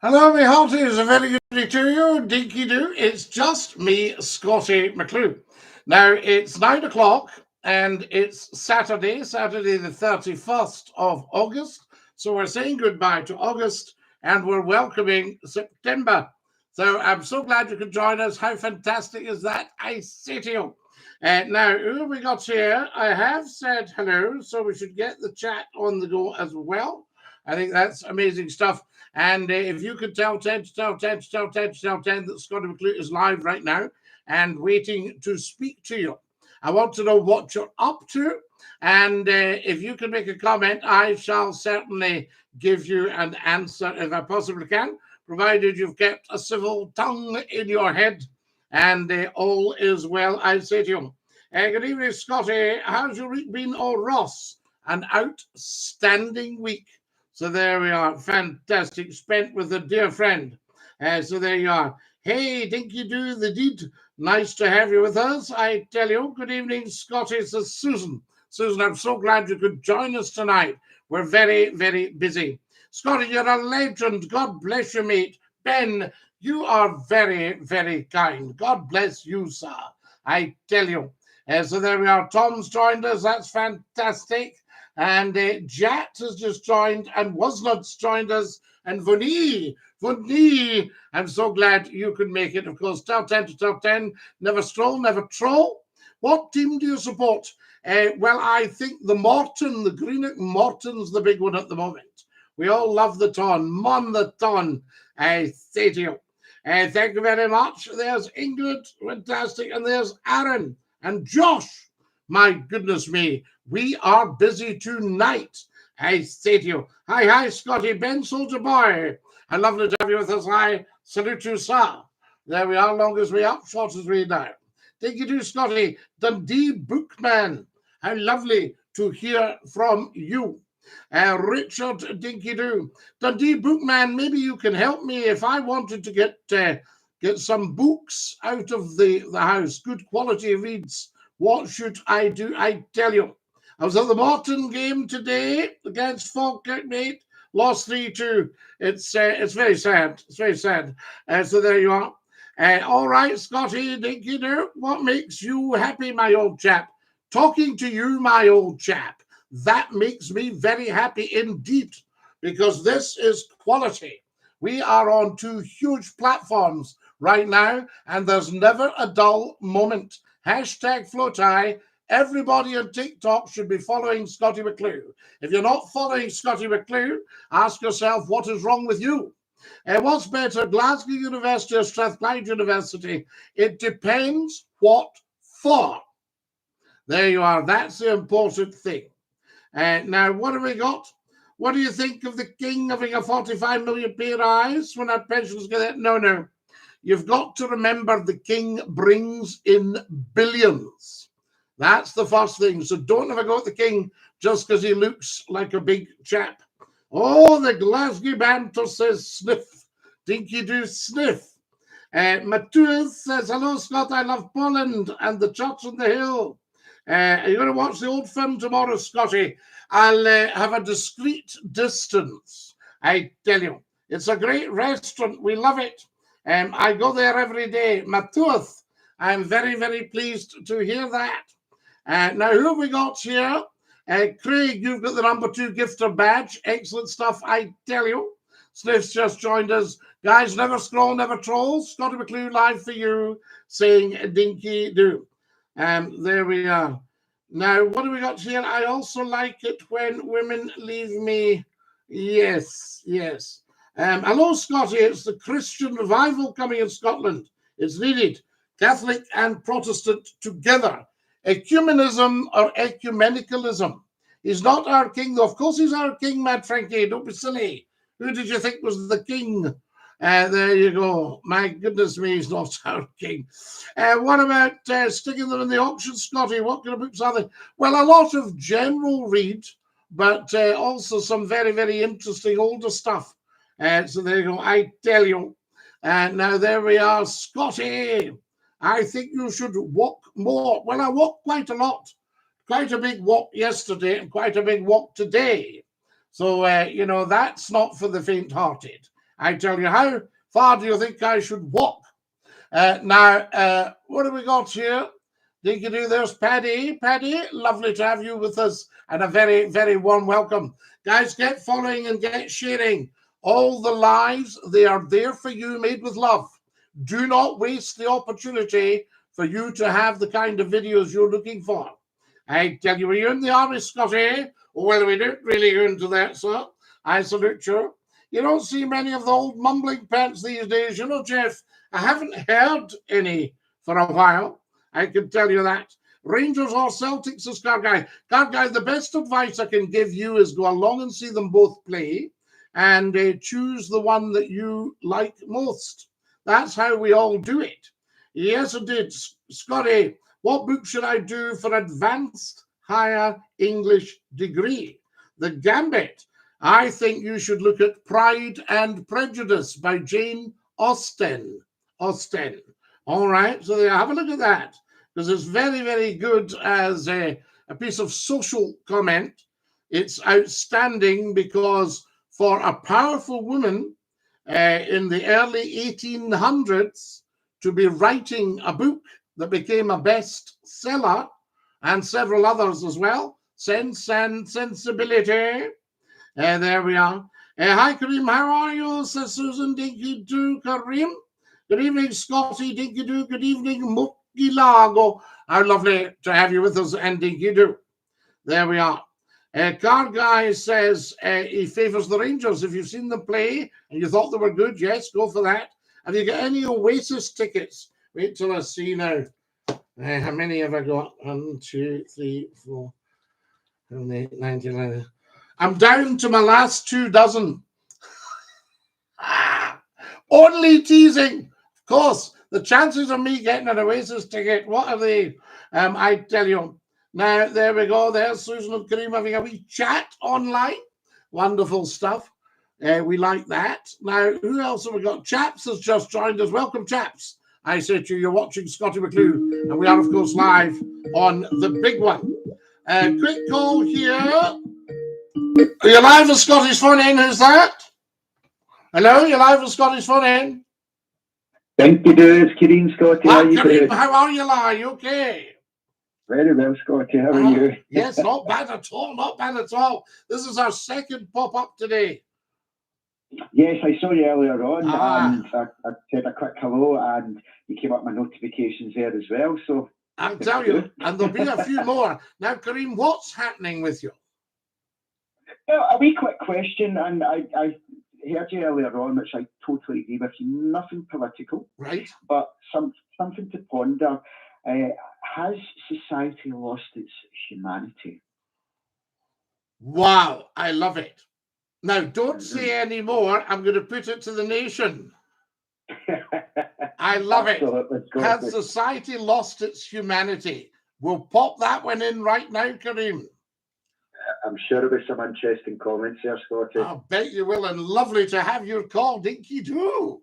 Hello, my hearties. A very good day to you. Dinky-Doo. It's just me, Scottie McCLUE. Now, it's 9 o'clock and it's Saturday the 31st of August. So we're saying goodbye to August and we're welcoming September. So I'm so glad you could join us. How fantastic is that? I say to you. Now, who have we got here? I have said hello, so we should get the chat on the go as well. I think that's amazing stuff. And if you could tell 10 to tell 10 to tell 10 to tell 10 that Scottie McCLUE is live right now and waiting to speak to you. I want to know what you're up to. And if you can make a comment, I shall certainly give you an answer if I possibly can, provided you've kept a civil tongue in your head and all is well, I say to you. Good evening, Scottie. How's your week been? Oh, Ross, an outstanding week. So there we are. Fantastic. Spent with a dear friend. So there you are. Hey, Dinky-Doo the Deed. Nice to have you with us. I tell you, good evening, Scottie, says Susan. Susan, I'm so glad you could join us tonight. We're very, very busy. Scottie, you're a legend. God bless you, mate. Ben, you are very, very kind. God bless you, sir. I tell you. So there we are. Tom's joined us. That's fantastic. And Jat has just joined, and Wasnot's joined us, and Voni, I'm so glad you could make it. Of course, tell 10 to tell 10, never stroll, never troll. What team do you support? Well, I think the Morton, the Greenock Morton's the big one at the moment. We all love the ton, Mon the ton, I say to you. Thank you very much. There's Ingrid, fantastic, and there's Aaron and Josh. My goodness me, we are busy tonight. I say to you, hi, Scottie, Ben Soldier Boy. I lovely to have you with us. I salute you, sir. There we are, long as we up, short as we down. Dinky-Doo, Scottie, Dundee Bookman. How lovely to hear from you. Richard Dinky-Doo. Dundee Bookman, maybe you can help me if I wanted to get some books out of the house, good quality reads. What should I do? I tell you. I was at the Morton game today against Falkirk, mate. Lost 3-2. It's very sad. It's very sad. So there you are. All right, Scottie, Dinky-Doo, what makes you happy, my old chap? Talking to you, my old chap. That makes me very happy indeed, because this is quality. We are on two huge platforms right now, and there's never a dull moment. Hashtag FLOTI. Everybody on TikTok should be following Scottie McCLUE. If you're not following Scottie McCLUE, ask yourself what is wrong with you. What's better, Glasgow University or Strathclyde University? It depends what for. There you are. That's the important thing. Now, what have we got? What do you think of the king having a 45 million pay rise when our pensions get it? No. You've got to remember the king brings in billions. That's the first thing. So don't ever go at the king just because he looks like a big chap. Oh, the Glasgow banter says sniff. Dinky-Doo sniff. Matthias says, hello, Scott, I love Poland and the church on the hill. Are you going to watch the old film tomorrow, Scottie? I'll have a discreet distance. I tell you, it's a great restaurant. We love it. I go there every day. Matthias, I'm very, very pleased to hear that. Now, who have we got here? Craig, you've got the number 2 gifter badge. Excellent stuff, I tell you. Sniff's just joined us. Guys, never scroll, never troll. Scottie McCLUE live for you, saying Dinky-Doo. There we are. Now, what do we got here? I also like it when women leave me. Yes. Hello, Scottie. It's the Christian revival coming in Scotland. It's needed. Catholic and Protestant together. Ecumenism or ecumenicalism. He's not our king, though. Of course he's our king, Mad Frankie. Don't be silly. Who did you think was the king? There you go. My goodness me, he's not our king. What about sticking them in the auction, Scottie? What kind of books are they? Well, a lot of general read, but also some very, very interesting older stuff. So there you go. I tell you. Now there we are, Scottie. I think you should walk more. Well, I walked quite a lot. Quite a big walk yesterday and quite a big walk today. So, that's not for the faint-hearted. I tell you, how far do you think I should walk? Now, what have we got here? Dinky-Doo, there's Paddy. Paddy, lovely to have you with us, and a very, very warm welcome. Guys, get following and get sharing. All the lives, they are there for you, made with love. Do not waste the opportunity for you to have the kind of videos you're looking for. I tell you, are you in the army, Scotty? Well, we don't really go into that, sir. I salute you. You don't see many of the old mumbling pants these days, you know, Jeff. I haven't heard any for a while. I can tell you that. Rangers or Celtics, says Card Guy. Card Guy, the best advice I can give you is go along and see them both play and choose the one that you like most. That's how we all do it. Yes, indeed. Scotty, what book should I do for advanced higher English degree? The Gambit. I think you should look at Pride and Prejudice by Jane Austen. All right, so there, have a look at that, because it's very, very good as a piece of social comment. It's outstanding because for a powerful woman in the early 1800s to be writing a book that became a bestseller, and several others as well, Sense and Sensibility. There we are. Hi, Kareem. How are you? Says Susan. Dinky-Doo, Kareem. Good evening, Scotty. Dinky-Doo. Good evening, Mukilago. How lovely to have you with us, and Dinky-Doo. There we are. Card Guy says he favours the Rangers. If you've seen them play and you thought they were good, yes, go for that. Have you got any Oasis tickets? Wait till I see now. How many have I got? 1, 2, 3, 4, 7, 8, 9, 10, 11. I'm down to my last 2 dozen. Only teasing. Of course, the chances of me getting an Oasis ticket, what are they? I tell you. Now, there we go. There's Susan and Kareem having a wee chat online. Wonderful stuff. We like that. Now, who else have we got? Chaps has just joined us. Welcome, Chaps. I said to you, you're watching Scottie McClue, and we are, of course, live on the big one. Quick call here. Are you live with Scotty's phone in? Who's that? Hello, you're live with Scotty's phone in. DINKY-DOO, it's Kareem, Scotty. How are you, Kareem? How are you, Are you okay? Very well, Scotty. How are you? Yes, not bad at all. Not bad at all. This is our second pop-up today. Yes, I saw you earlier on, and I said a quick hello, and you came up my notifications there as well. So I'll tell you, and there'll be a few more. Now, Kareem, what's happening with you? Well, a wee quick question, and I heard you earlier on, which I totally agree with you. Nothing political, right? But something to ponder. Has society lost its humanity? Wow, I love it. Now, don't say any more. I'm going to put it to the nation. I love it. Has society lost its humanity? We'll pop that one in right now, Kareem. I'm sure there'll be some interesting comments there, Scotty. I bet you will, and lovely to have your call, Dinky-Doo.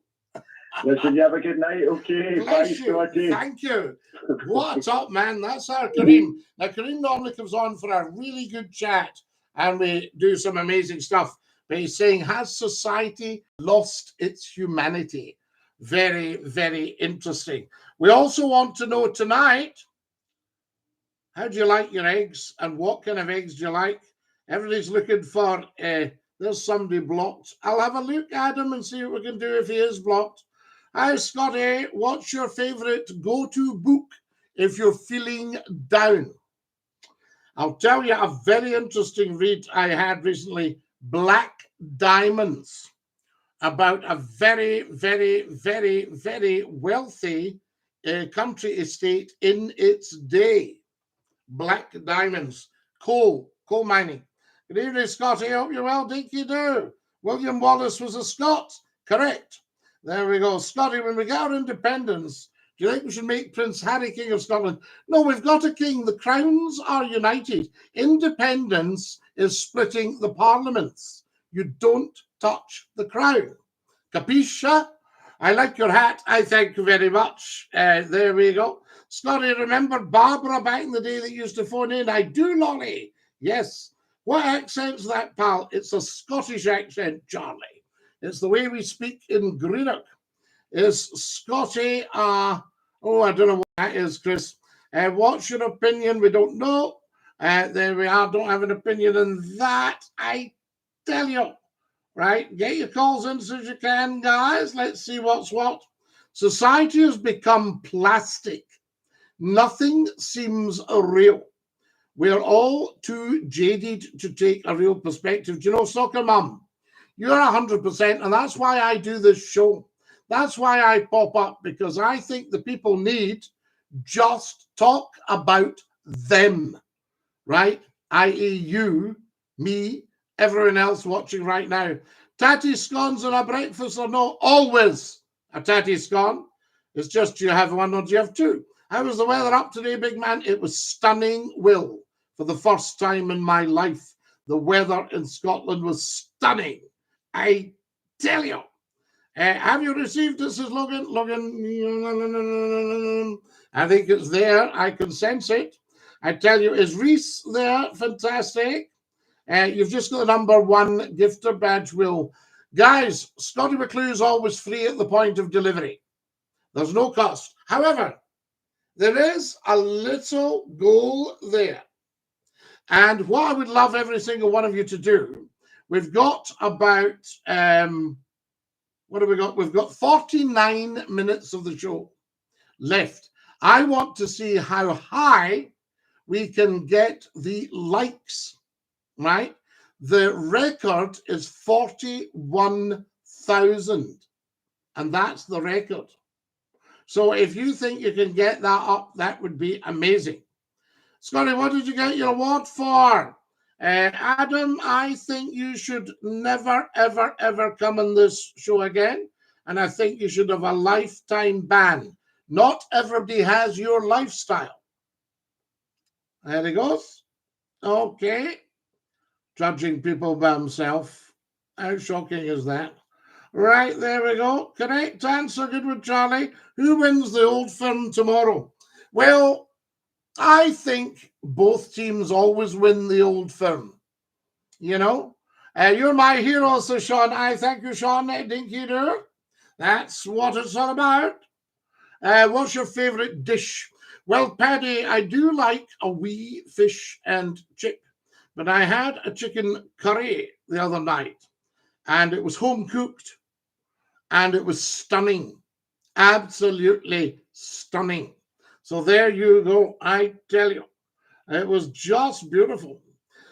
Listen, you have a good night, okay? Bless you. Scotty. Thank you. What a top man. That's our Kareem. Now, Kareem normally comes on for a really good chat, and we do some amazing stuff. But he's saying, has society lost its humanity? Very, very interesting. We also want to know tonight, how do you like your eggs, and what kind of eggs do you like? Everybody's looking for, there's somebody blocked. I'll have a look at him and see what we can do if he is blocked. Hi, Scotty. What's your favorite go-to book if you're feeling down? I'll tell you a very interesting read I had recently, Black Diamonds, about a very, very, very, very wealthy country estate in its day. Black Diamonds, coal mining. Good evening, Scotty. I hope you're well. Dinky-Doo. William Wallace was a Scot. Correct. There we go. Scotty, when we get our independence, do you think we should make Prince Harry King of Scotland? No, we've got a king. The crowns are united. Independence is splitting the parliaments. You don't touch the crown. Capisce? I like your hat. I thank you very much. There we go. Scotty, remember Barbara back in the day that used to phone in? I do, Lolly. Yes. What accent's that, pal? It's a Scottish accent, Charlie. It's the way we speak in Greenock. Is Scottie, oh, I don't know what that is, Chris. What's your opinion? We don't know. There we are, don't have an opinion on that. I tell you, right? Get your calls in as soon as you can, guys. Let's see what's what. Society has become plastic. Nothing seems real. We're all too jaded to take a real perspective. Do you know, Soccer Mum? You're 100%, and that's why I do this show. That's why I pop up, because I think the people need just talk about them, right? I.e. you, me, everyone else watching right now. Tatty scones on a breakfast or no? Always a tatty scone. It's just, do you have one or do you have two? How was the weather up today, big man? It was stunning, Will. For the first time in my life, the weather in Scotland was stunning. I tell you. Have you received this? Says Logan. Logan, I think it's there. I can sense it. I tell you, is Reese there? Fantastic. You've just got the #1 gifter badge, Will. Guys, Scottie McClue is always free at the point of delivery. There's no cost. However, there is a little goal there. And what I would love every single one of you to do, we've got about, what have we got? We've got 49 minutes of the show left. I want to see how high we can get the likes, right? The record is 41,000, and that's the record. So if you think you can get that up, that would be amazing. Scottie, what did you get your award for? Adam, I think you should never, ever, ever come on this show again. And I think you should have a lifetime ban. Not everybody has your lifestyle. There he goes. Okay. Judging people by himself. How shocking is that? Right, there we go. Correct answer. Good one, Charlie. Who wins the Old Firm tomorrow? Well, I think both teams always win the Old Firm. You know? You're my hero, says Sean. I thank you, Sean. Dinky-Doo. That's what it's all about. What's your favourite dish? Well, Paddy, I do like a wee fish and chip. But I had a chicken curry the other night. And it was home cooked. And it was stunning. Absolutely stunning. So there you go. I tell you, it was just beautiful.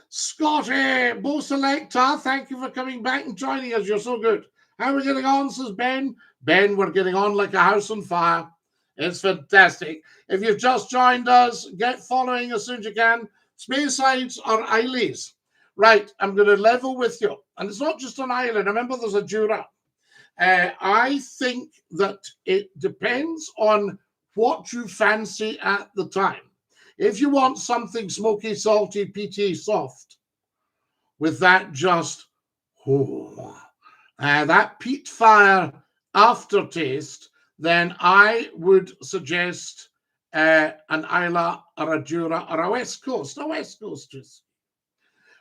Scottie, Bo Selector, thank you for coming back and joining us. You're so good. How are we getting on, says Ben? Ben, we're getting on like a house on fire. It's fantastic. If you've just joined us, get following as soon as you can. Speyside or Isleys. Right, I'm going to level with you. And it's not just an island. Remember, there's a Jura. I think that it depends on what you fancy at the time. If you want something smoky, salty, peaty, soft, with that just, that peat fire aftertaste, then I would suggest an Isla or a Jura or a West Coast. Just.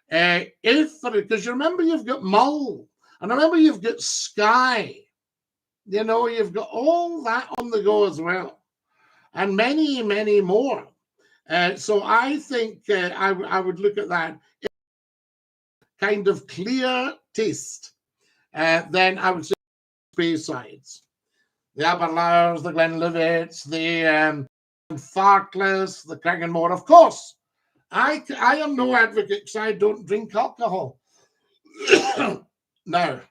Because you remember you've got Mull, and remember you've got Skye. You know, you've got all that on the go as well. And many, many more. So I think I would look at that kind of clear taste. Then I would say Speysides. The Aberlours, the Glenlivets, the Farkless, the Craigenmore. Of course, I am no advocate because I don't drink alcohol. Now,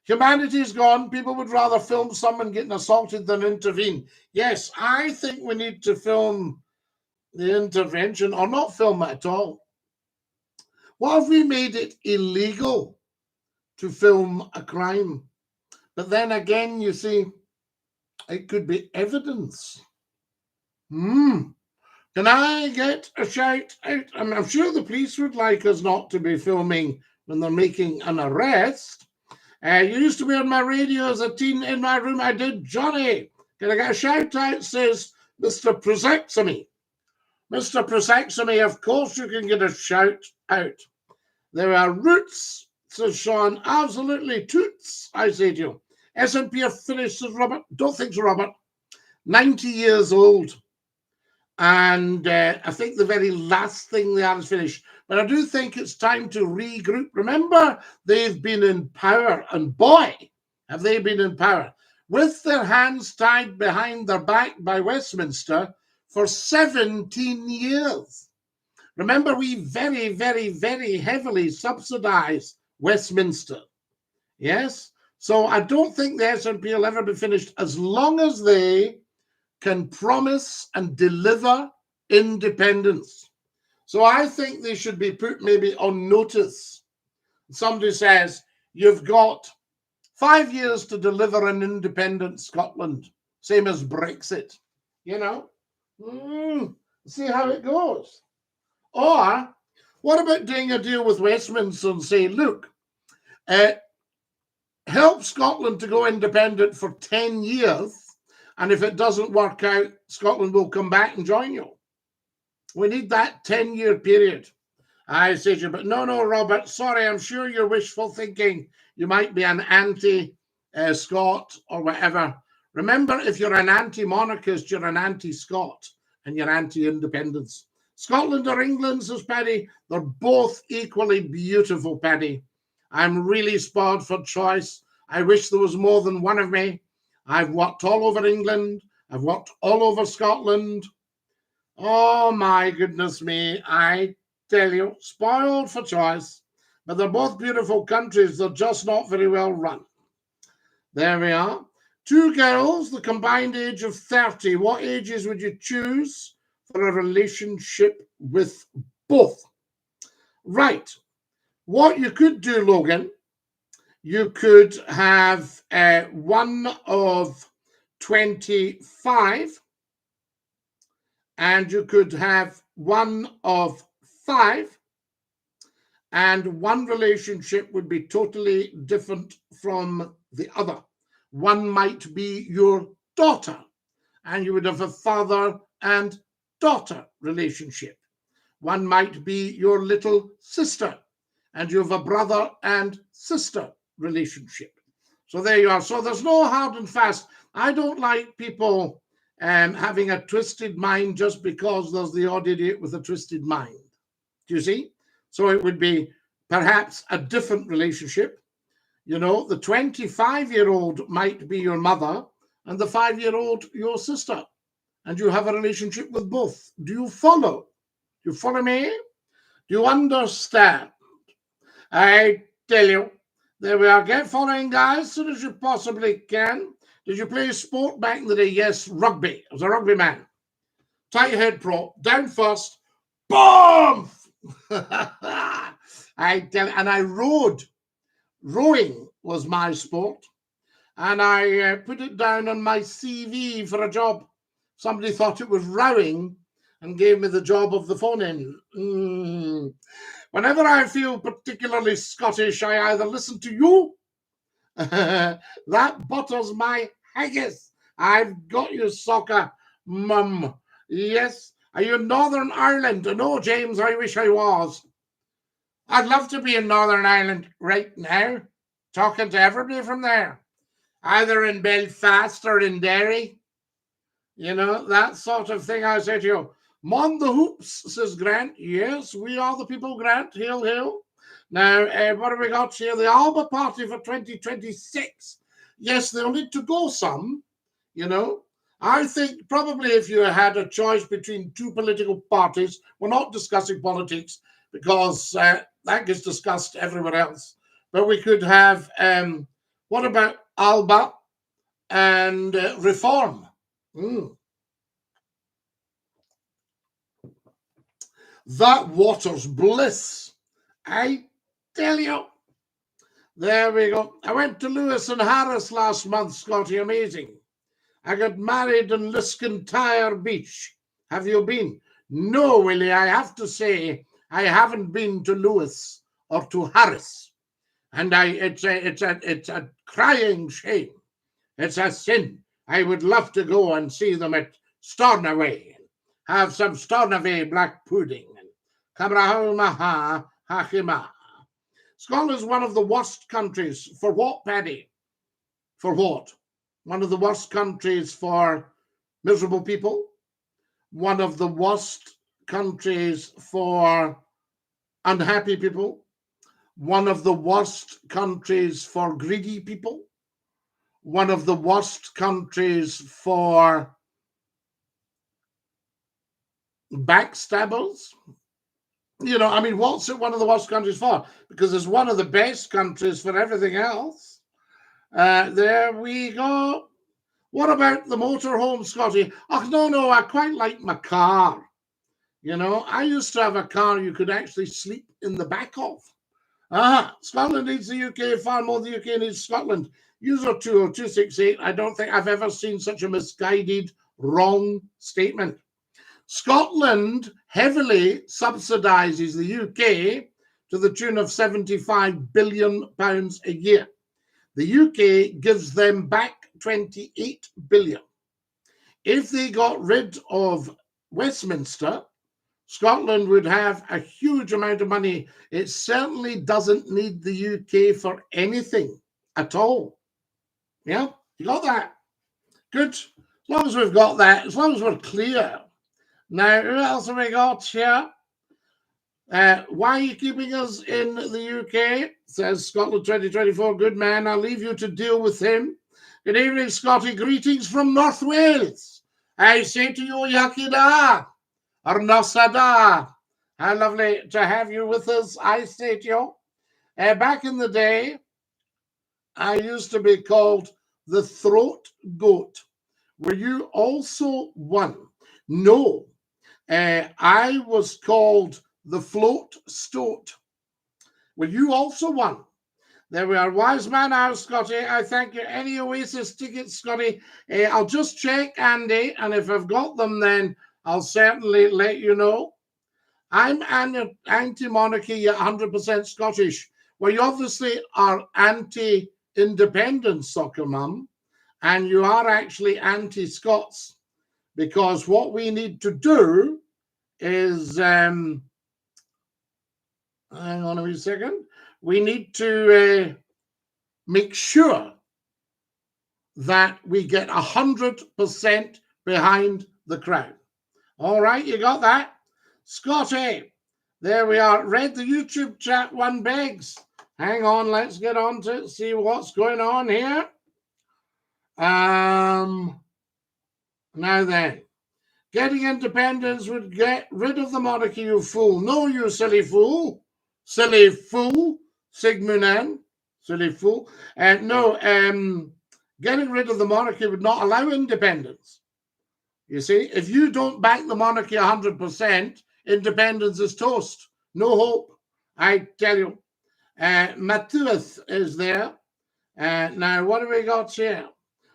humanity's gone. People would rather film someone getting assaulted than intervene. Yes, I think we need to film the intervention or not film it at all. What if we made it illegal to film a crime? But then again, you see, it could be evidence. Can I get a shout out? I'm sure the police would like us not to be filming when they're making an arrest. You used to be on my radio as a teen in my room. I did, Johnny. Can I get a shout out? Says Mr. Prosexamy. Mr. Prosexamy, of course you can get a shout out. There are routes says Sean. Absolutely toots, I say to you. S&P are finished, says Robert. Don't think so, Robert. 90 years old. And I think the very last thing they are is finished. But I do think it's time to regroup. Remember, they've been in power, and boy, have they been in power, with their hands tied behind their back by Westminster for 17 years. Remember, we very, very, very heavily subsidize Westminster. Yes? So I don't think the S&P will ever be finished as long as they can promise and deliver independence. So I think they should be put maybe on notice. Somebody says, you've got 5 years to deliver an independent Scotland, same as Brexit. You know, see how it goes. Or what about doing a deal with Westminster and say, look, help Scotland to go independent for 10 years, and if it doesn't work out, Scotland will come back and join you. We need that 10-year period. I say to you, but no, Robert, sorry, I'm sure you're wishful thinking. You might be an anti-Scot or whatever. Remember, if you're an anti-monarchist, you're an anti-Scot and you're anti-independence. Scotland or England, says Paddy, they're both equally beautiful, Paddy. I'm really spoiled for choice. I wish there was more than one of me. I've worked all over England. I've worked all over Scotland. Oh, my goodness me. I tell you, spoiled for choice. But they're both beautiful countries. They're just not very well run. There we are. 2 girls, the combined age of 30. What ages would you choose for a relationship with both? Right. What you could do, Logan, you could have one of 25, and you could have one of 5, and one relationship would be totally different from the other. One might be your daughter, and you would have a father and daughter relationship. One might be your little sister, and you have a brother and sister relationship. So there you are. So there's no hard and fast. I don't like people having a twisted mind just because there's the odd idiot with a twisted mind. Do you see? So it would be perhaps a different relationship. You know, the 25-year-old might be your mother and the 5-year-old your sister. And you have a relationship with both. Do you follow? Do you follow me? Do you understand? I tell you, there we are. Get following, guys, as soon as you possibly can. Did you play sport back in the day? Yes, rugby. I was a rugby man. Tight head prop, down first, boom! I tell you, and I rowed. Rowing was my sport. And I put it down on my CV for a job. Somebody thought it was rowing and gave me the job of the phone-in. Whenever I feel particularly Scottish, I either listen to you, that butters my haggis. I've got you, soccer mum. Yes. Are you in Northern Ireland? No, James, I wish I was. I'd love to be in Northern Ireland right now, talking to everybody from there, either in Belfast or in Derry. You know, that sort of thing. I say to you, Mon the hoops, says Grant. Yes, we are the people, Grant. Hail, hail. Now, what have we got here? The Alba Party for 2026. Yes, they'll need to go some, you know. I think probably if you had a choice between 2 political parties, we're not discussing politics because that gets discussed everywhere else. But we could have, what about Alba and Reform? That water's bliss. I tell you. There we go. I went to Lewis and Harris last month, Scottie. Amazing. I got married in Liskintyre Beach. Have you been? No, Willie. I have to say I haven't been to Lewis or to Harris, and it's a crying shame. It's a sin. I would love to go and see them at Stornoway, have some Stornoway black pudding. Kamrahulmaha Hakima. Scotland's one of the worst countries. For what, Paddy? For what? One of the worst countries for miserable people. One of the worst countries for unhappy people. One of the worst countries for greedy people. One of the worst countries for backstabbers. You know, I mean, what's it one of the worst countries for? Because it's one of the best countries for everything else. There we go. What about the motorhome, Scottie? Oh, no, I quite like my car. You know, I used to have a car you could actually sleep in the back of. Scotland needs the UK far more than the UK needs Scotland. User 20268, I don't think I've ever seen such a misguided, wrong statement. Scotland heavily subsidises the UK to the tune of £75 billion a year. The UK gives them back 28 billion. If they got rid of Westminster, Scotland would have a huge amount of money. It certainly doesn't need the UK for anything at all. Yeah, you got that? Good. As long as we've got that, as long as we're clear. Now, who else have we got here? Why are you keeping us in the UK? Says Scotland 2024. Good man. I'll leave you to deal with him. Good evening, Scottie. Greetings from North Wales. I say to you, Yakida or Nosada. How lovely to have you with us, I say to you. Back in the day, I used to be called the Throat Goat. Were you also one? No. I was called the Float Stoat. Were you also one? There we are. Wise man out, Scottie. I thank you. Any Oasis tickets, Scottie? I'll just check, Andy, and if I've got them, then I'll certainly let you know. I'm anti-monarchy, yet 100% Scottish. Well, you obviously are anti-independence, Soccer Mum, and you are actually anti-Scots, because what we need to do is, hang on a wee second, we need to make sure that we get 100% behind the Crown. All right, you got that? Scottie, there we are. Read the YouTube chat, one begs. Hang on, let's get on to it, see what's going on here. Now then, getting independence would get rid of the monarchy, you fool. No, you silly fool. Silly fool. Sigmunen. Silly fool. No, getting rid of the monarchy would not allow independence. You see, if you don't back the monarchy 100%, independence is toast. No hope, I tell you. Mathuith is there. Now, what have we got here?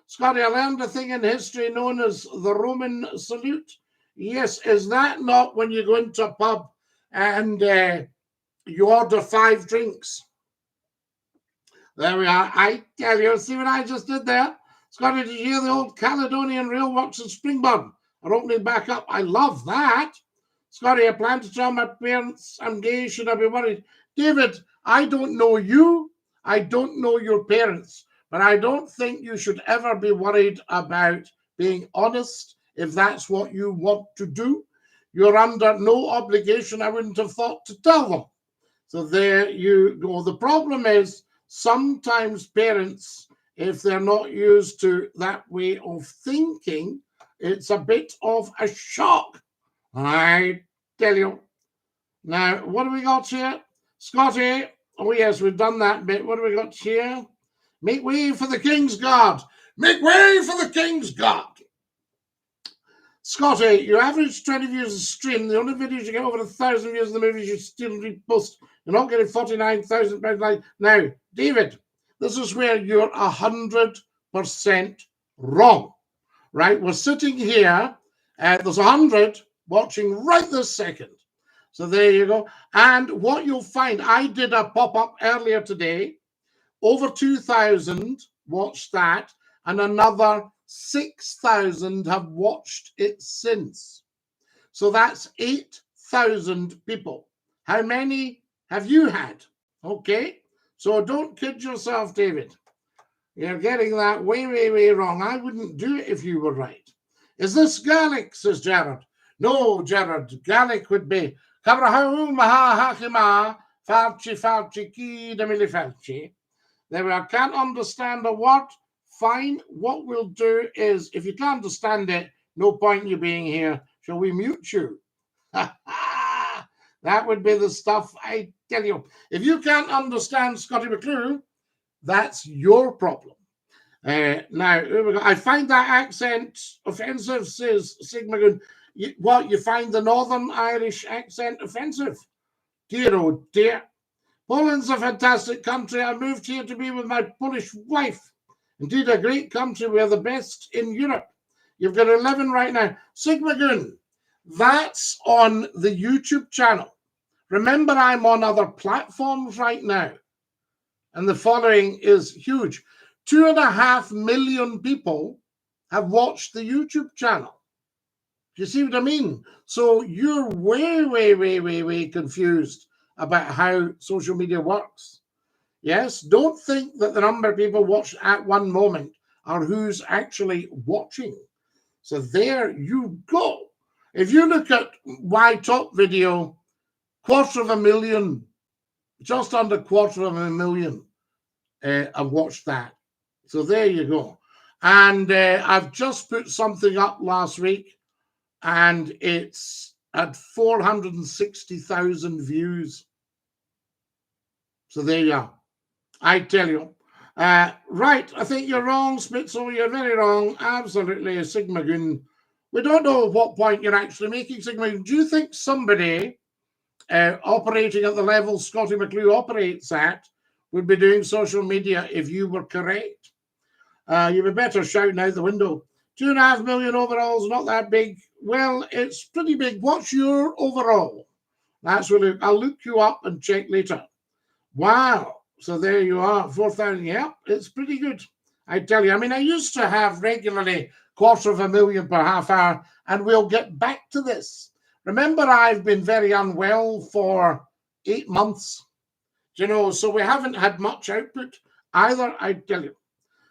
Scottie, I learned a thing in history known as the Roman salute. Yes, is that not when you go into a pub and you order 5 drinks? There we are. I tell you, see what I just did there? Scottie, did you hear the old Caledonian Rail Works in Springburn are opening back up? I love that. Scottie, I plan to tell my parents I'm gay. Should I be worried? David, I don't know you. I don't know your parents. But I don't think you should ever be worried about being honest if that's what you want to do. You're under no obligation, I wouldn't have thought, to tell them. So there you go. The problem is sometimes parents, if they're not used to that way of thinking, it's a bit of a shock. I tell you. Now, what have we got here? Scottie. Oh, yes, we've done that bit. What have we got here? Make way for the King's Guard. Make way for the King's Guard. Scottie, your average 20 views a stream. The only videos you get over 1,000 views in the movies you still repost. You're not getting 49,000 like now. David, this is where you're 100% wrong. Right? We're sitting here. There's 100 watching right this second. So there you go. And what you'll find, I did a pop-up earlier today. Over 2,000 watched that, and another 6,000 have watched it since. So that's 8,000 people. How many have you had? Okay? So don't kid yourself, David. You're getting that way, way, way wrong. I wouldn't do it if you were right. Is this Gaelic, says Gerard. No, Gerard. Gaelic would be Cabrahu Maha Hakima Falchi Falchi Ki Demili Falchi. There I can't understand a word. Fine. What we'll do is, if you can't understand it, no point in you being here. Shall we mute you? That would be the stuff I tell you. If you can't understand Scottie McClue, that's your problem. Now, I find that accent offensive, says Sigmagoon. You find the Northern Irish accent offensive? Dear, oh dear. Poland's a fantastic country. I moved here to be with my Polish wife. Indeed, a great country. We're the best in Europe. You've got 11 right now. Sigmagoon, that's on the YouTube channel. Remember, I'm on other platforms right now. And the following is huge. 2.5 million people have watched the YouTube channel. Do you see what I mean? So you're way, way, way, way, way confused about how social media works. Yes, don't think that the number of people watched at one moment are who's actually watching. So there you go. If you look at my top video, 250,000, just under 250,000 have watched that. So there you go. And I've just put something up last week, and it's at 460,000 views. So there you are. I tell you. Right, I think you're wrong, Spitzel. You're very wrong. Absolutely, Sigmagoon. We don't know what point you're actually making, Sigmagoon. Do you think somebody operating at the level Scottie McClue operates at would be doing social media if you were correct? You'd be better shouting out the window. 2.5 million overalls, not that big. Well, it's pretty big. What's your overall? That's what I'll look you up and check later. Wow. So there you are, 4,000. Yeah, it's pretty good. I tell you. I mean, I used to have regularly 250,000 per half hour, and we'll get back to this. Remember, I've been very unwell for 8 months. You know, so we haven't had much output either, I tell you.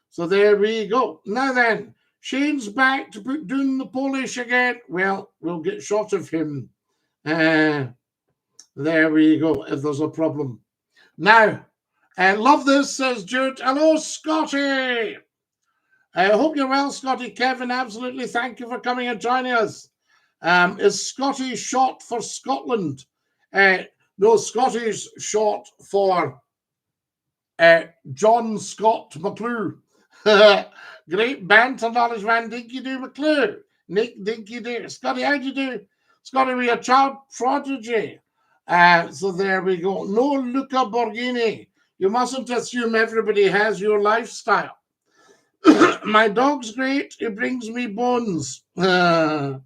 So there we go. Now then, Shane's back to doing the Polish again. Well, we'll get shot of him. There we go, if there's a problem. Now, love this, says Jude. Hello, Scottie. I hope you're well, Scottie. Kevin, absolutely. Thank you for coming and joining us. Is Scottie short for Scotland? No, Scottie's short for John Scott McClue. Great banter knowledge, man. Dinky-Doo McClue. Nick Dinky-Doo. Scottie, how do you do? Scottie, we're a child prodigy. So there we go. No Luca Borghini. You mustn't assume everybody has your lifestyle. My dog's great. He brings me bones. Can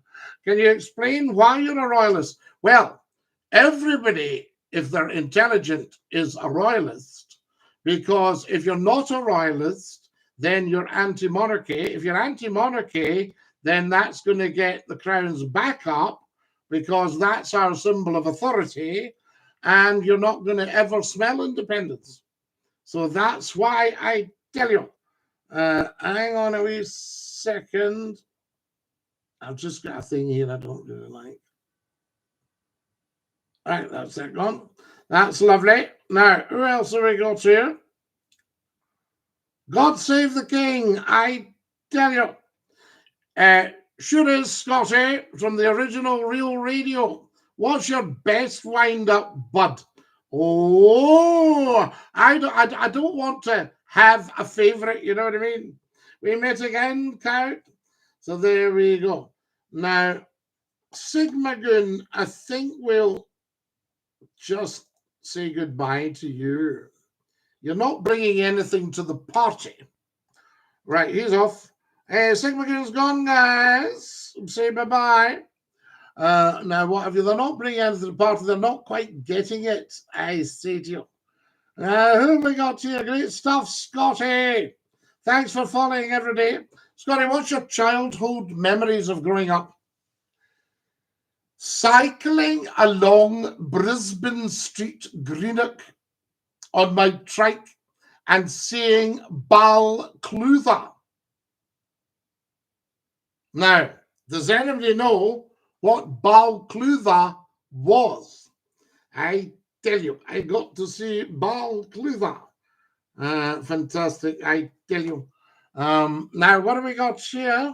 you explain why you're a royalist? Well, everybody, if they're intelligent, is a royalist. Because if you're not a royalist, then you're anti-monarchy. If you're anti-monarchy, then that's going to get the Crown's back up, because that's our symbol of authority, and you're not going to ever smell independence. So that's why I tell you. Hang on a wee second. I've just got a thing here I don't really like. Right, that's that gone. That's lovely. Now, who else have we got here? God save the king, I tell you. Sure is, Scottie, from the original Real Radio. What's your best wind-up, bud? Oh, I don't want to have a favourite, you know what I mean? We met again, Count. So there we go. Now, Sigmagoon, I think we'll just say goodbye to you. You're not bringing anything to the party. Right, he's off. Sigmagoon's gone, guys. Say bye-bye. Now, what have you? They're not bringing anything to the party. They're not quite getting it, I say to you. Who have we got here? Great stuff, Scottie. Thanks for following every day. Scottie, what's your childhood memories of growing up? Cycling along Brisbane Street, Greenock, on my trike and saying Balclutha. Now, does anybody know what Balclutha was? I tell you, I got to see Balclutha. Fantastic, I tell you. Now, what have we got here?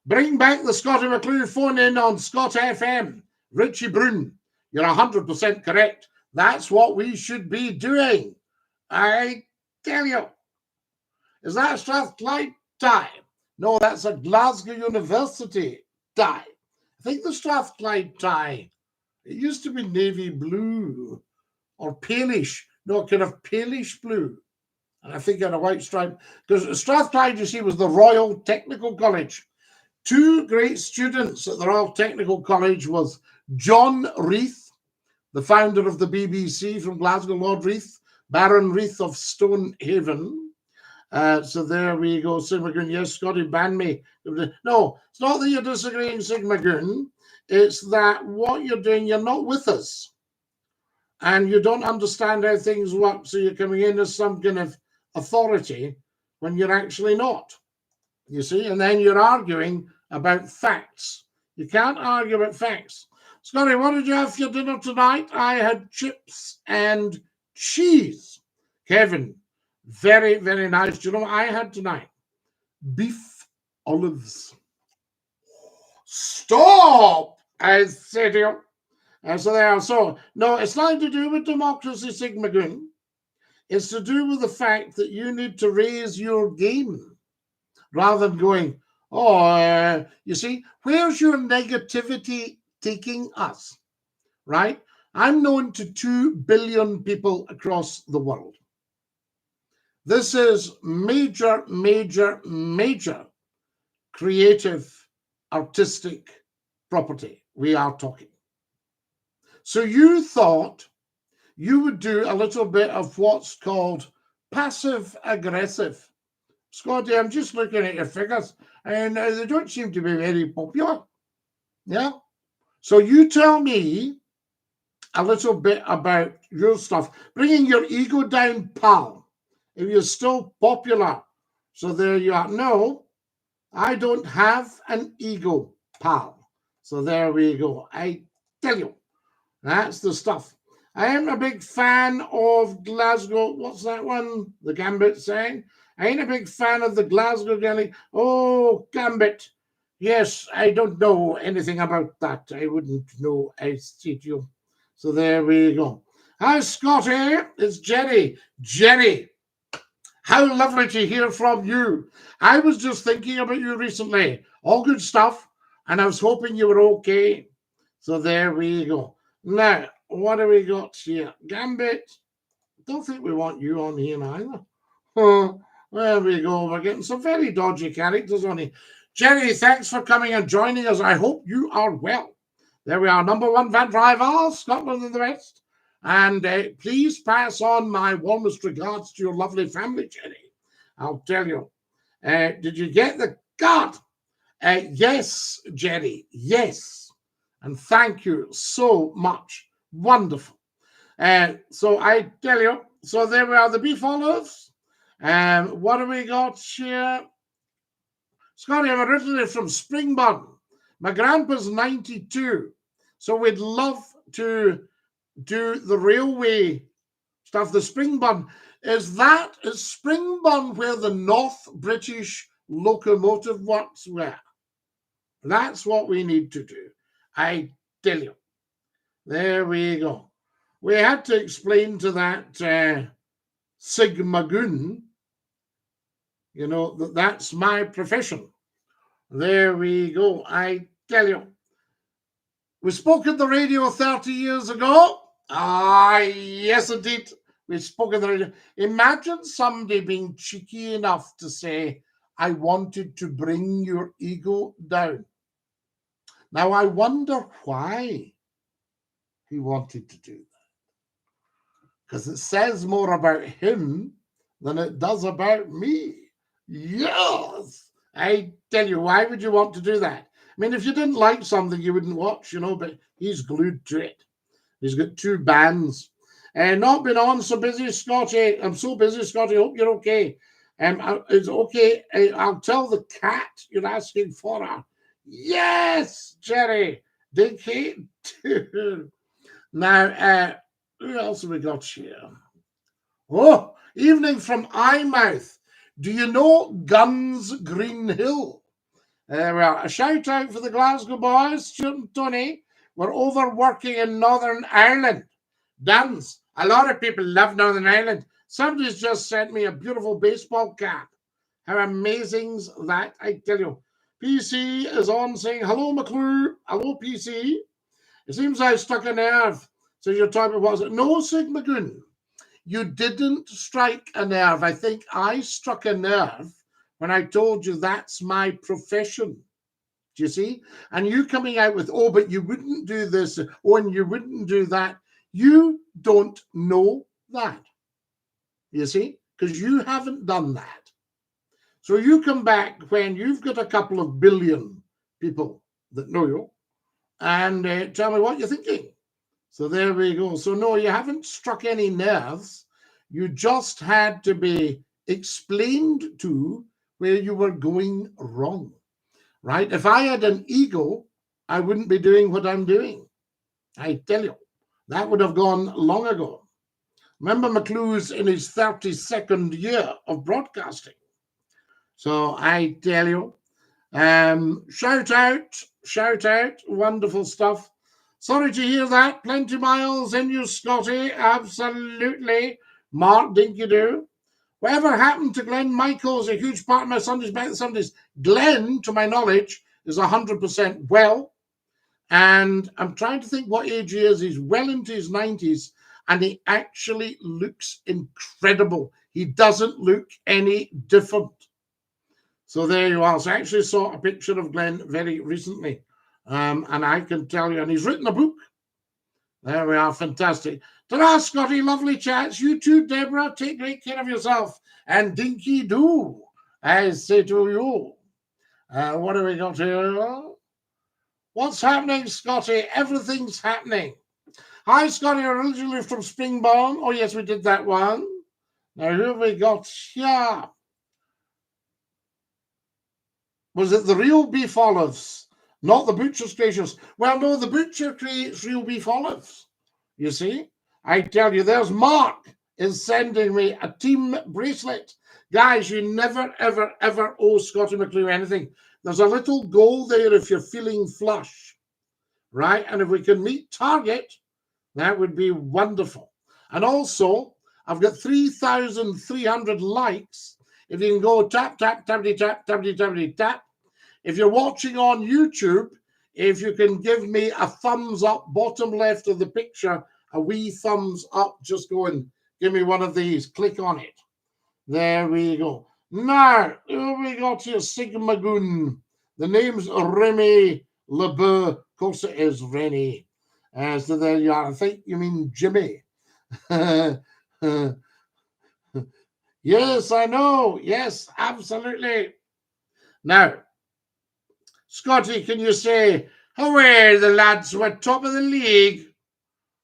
Bring back the Scottie McClue phone in on Scott FM. Richie Brun, you're 100% correct. That's what we should be doing. I tell you. Is that a Strathclyde tie? No, that's a Glasgow University tie. I think the Strathclyde tie, it used to be navy blue or palish. No, kind of palish blue. And I think it had a white stripe. Because Strathclyde, you see, was the Royal Technical College. Two great students at the Royal Technical College was John Reith, the founder of the BBC from Glasgow, Lord Reith, Baron Reith of Stonehaven. So there we go. Sigma Goon, yes, Scotty banned me. No, it's not that you're disagreeing, Sigma Goon. It's that what you're doing, you're not with us. And you don't understand how things work. So you're coming in as some kind of authority when you're actually not. You see, and then you're arguing about facts. You can't argue about facts. Scotty, what did you have for your dinner tonight? I had chips and cheese. Kevin, very, very nice. Do you know what I had tonight? Beef olives. Stop! I said to you. So there. So, no, it's nothing to do with democracy, Sigma Goon. It's to do with the fact that you need to raise your game rather than going, you see, where's your negativity taking us, right? I'm known to 2 billion people across the world. This is major, major, major creative, artistic property we are talking. So you thought you would do a little bit of what's called passive aggressive. Scotty, I'm just looking at your figures, and they don't seem to be very popular. Yeah? So you tell me a little bit about your stuff. Bringing your ego down, pal, if you're still popular. So there you are. No, I don't have an ego, pal. So there we go. I tell you, that's the stuff. I am a big fan of Glasgow. What's that one? The Gambit saying? I ain't a big fan of the Glasgow Gaelic. Oh, Gambit. Yes, I don't know anything about that. I wouldn't know. I see you. So there we go. Hi, Scotty. It's Jenny. Jenny, how lovely to hear from you. I was just thinking about you recently. All good stuff. And I was hoping you were okay. So there we go. Now, what do we got here? Gambit. Don't think we want you on here either. Oh, there we go. We're getting some very dodgy characters on here. Jenny, thanks for coming and joining us. I hope you are well. There we are. Number one van driver, Scotland and the rest. And please pass on my warmest regards to your lovely family, Jenny. I'll tell you. Did you get the card? Yes, Jenny. Yes. And thank you so much. Wonderful. So I tell you, so there we are, the beef olives. What have we got here? Scotty, I'm originally from Springburn. My grandpa's 92. So we'd love to do the railway stuff. The Springburn. Is Springburn where the North British locomotive works were? That's what we need to do. I tell you. There we go. We had to explain to that Sigma Goon, you know, that's my profession. There we go. I tell you. We spoke at the radio 30 years ago. Ah, yes, indeed. We spoke at the radio. Imagine somebody being cheeky enough to say, I wanted to bring your ego down. Now, I wonder why he wanted to do that. Because it says more about him than it does about me. Yes. I tell you, why would you want to do that? I mean, if you didn't like something, you wouldn't watch, you know, but he's glued to it. He's got 2 bands. Not been on, so busy, Scotty. I'm so busy, Scotty. Hope you're okay. It's okay. I'll tell the cat you're asking for her. Yes, Jerry. Dinky. Now, who else have we got here? Oh, evening from Eyemouth. Do you know Guns Green Hill? Well, a shout out for the Glasgow boys, Stuart and Tony. We're over working in Northern Ireland. Duns. A lot of people love Northern Ireland. Somebody's just sent me a beautiful baseball cap. How amazing's that, I tell you. PC is on saying, hello, McClue. Hello, PC. It seems I struck a nerve. So you're talking about, was it? No, Sigma Goon. You didn't strike a nerve. I think I struck a nerve when I told you that's my profession. Do you see? And you coming out with, oh, but you wouldn't do this, oh, and you wouldn't do that. You don't know that. You see? Because you haven't done that. So you come back when you've got a couple of billion people that know you and tell me what you're thinking. So there we go. So no, you haven't struck any nerves. You just had to be explained to where you were going wrong, right? If I had an ego, I wouldn't be doing what I'm doing. I tell you, that would have gone long ago. Remember, McClue's in his 32nd year of broadcasting. So I tell you, shout out, wonderful stuff. Sorry to hear that. Plenty miles in you, Scotty. Absolutely. Mark Dinky-Doo. Whatever happened to Glenn Michaels, a huge part of my Sundays back to Sundays. Glenn, to my knowledge, is 100% well. And I'm trying to think what age he is. He's well into his 90s, and he actually looks incredible. He doesn't look any different. So there you are. So I actually saw a picture of Glenn very recently. And I can tell you, and he's written a book. There we are, fantastic. Ta-ra, Scotty, lovely chats. You too, Deborah. Take great care of yourself. And Dinky-Doo, I say to you. What do we got here? What's happening, Scotty? Everything's happening. Hi, Scotty, originally from Springborn. Oh, yes, we did that one. Now, who have we got here? Was it the real beef olives? Not the butcher's creations. Well, no, the butcher creates real beef olives. You see? I tell you, there's Mark is sending me a team bracelet. Guys, you never, ever, ever owe Scottie McClue anything. There's a little goal there if you're feeling flush, right? And if we can meet target, that would be wonderful. And also, I've got 3,300 likes. If you can go tap, tap, tappity, tap, tappity, tappity, tap. If you're watching on YouTube, if you can give me a thumbs up, bottom left of the picture, a wee thumbs up, just go and give me one of these. Click on it. There we go. Now, who we got here? Sigma Goon. The name's Remy Lebeau. Of course it is Rennie. So there you are. I think you mean Jimmy. Yes, I know. Yes, absolutely. Now, Scotty, can you say, hooray, the lads were top of the league?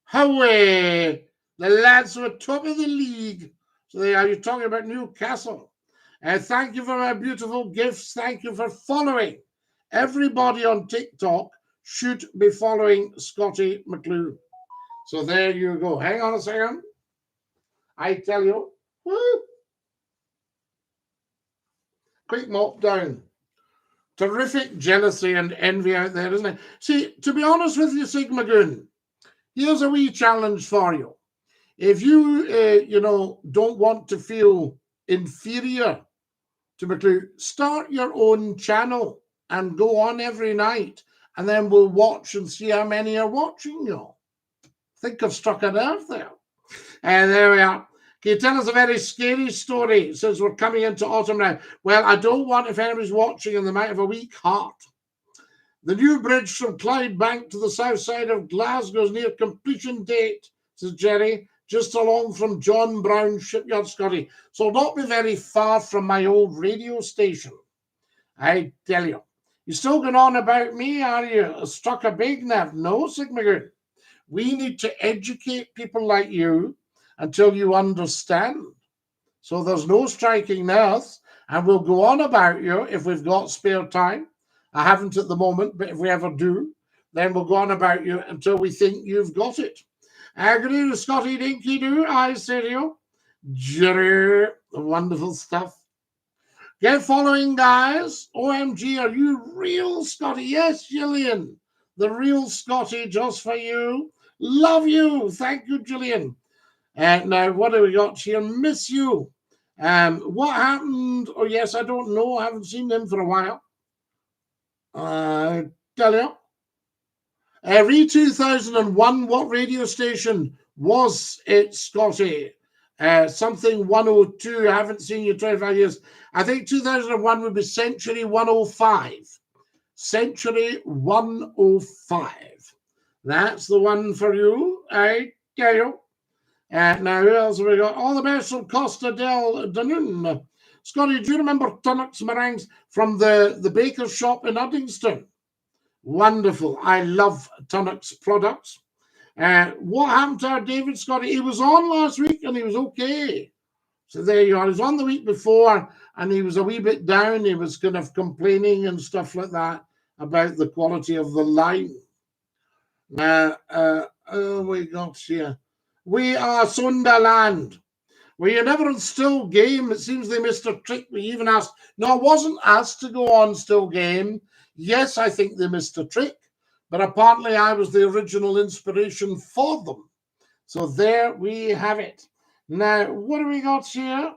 Hooray, the lads were top of the league. So there are you talking about Newcastle. Thank you for my beautiful gifts. Thank you for following. Everybody on TikTok should be following Scottie McClue. So there you go. Hang on a second. I tell you. Woo. Quick mop down. Terrific jealousy and envy out there, isn't it? See, to be honest with you, Sigma Goon, here's a wee challenge for you. If you, don't want to feel inferior to McClue, start your own channel and go on every night, and then we'll watch and see how many are watching you. I think I've struck a nerve there. And there we are. Can you tell us a very scary story since we're coming into autumn now? Well, I don't want, if anybody's watching and they might have a weak heart. The new bridge from Clydebank to the south side of Glasgow is near completion date, says Jerry, just along from John Brown Shipyard, Scotty. So not be very far from my old radio station. I tell you. You still going on about me, are you? Struck a big nerve? No, Sigma Goon. We need to educate people like you until you understand. So there's no striking nerves, and we'll go on about you if we've got spare time. I haven't at the moment, but if we ever do, then we'll go on about you until we think you've got it. Good evening, Scottie Dinky-Doo. I say to you, Jerry, wonderful stuff. Get following, guys. OMG, are you real, Scottie? Yes, Gillian, the real Scottie, just for you. Love you. Thank you, Gillian. Now, what do we got here? Miss you. What happened? Oh, yes, I don't know. I haven't seen him for a while. Tell you. Re 2001, what radio station was it, Scottie? Something 102. I haven't seen you 25 years. I think 2001 would be Century 105. Century 105. That's the one for you. I tell you. Now, who else have we got? All the best from Costa del Danun. Scottie, do you remember Tunnock's meringues from the baker's shop in Uddingston? Wonderful. I love Tunnock's products. What happened to our David, Scottie? He was on last week and he was okay. So there you are. He was on the week before and he was a wee bit down. He was kind of complaining and stuff like that about the quality of the line. We got here. We are Sunderland. We are never on Still Game. It seems they missed a trick. We even asked. No, I wasn't asked to go on Still Game. Yes, I think they missed a trick. But apparently I was the original inspiration for them. So there we have it. Now, what do we got here?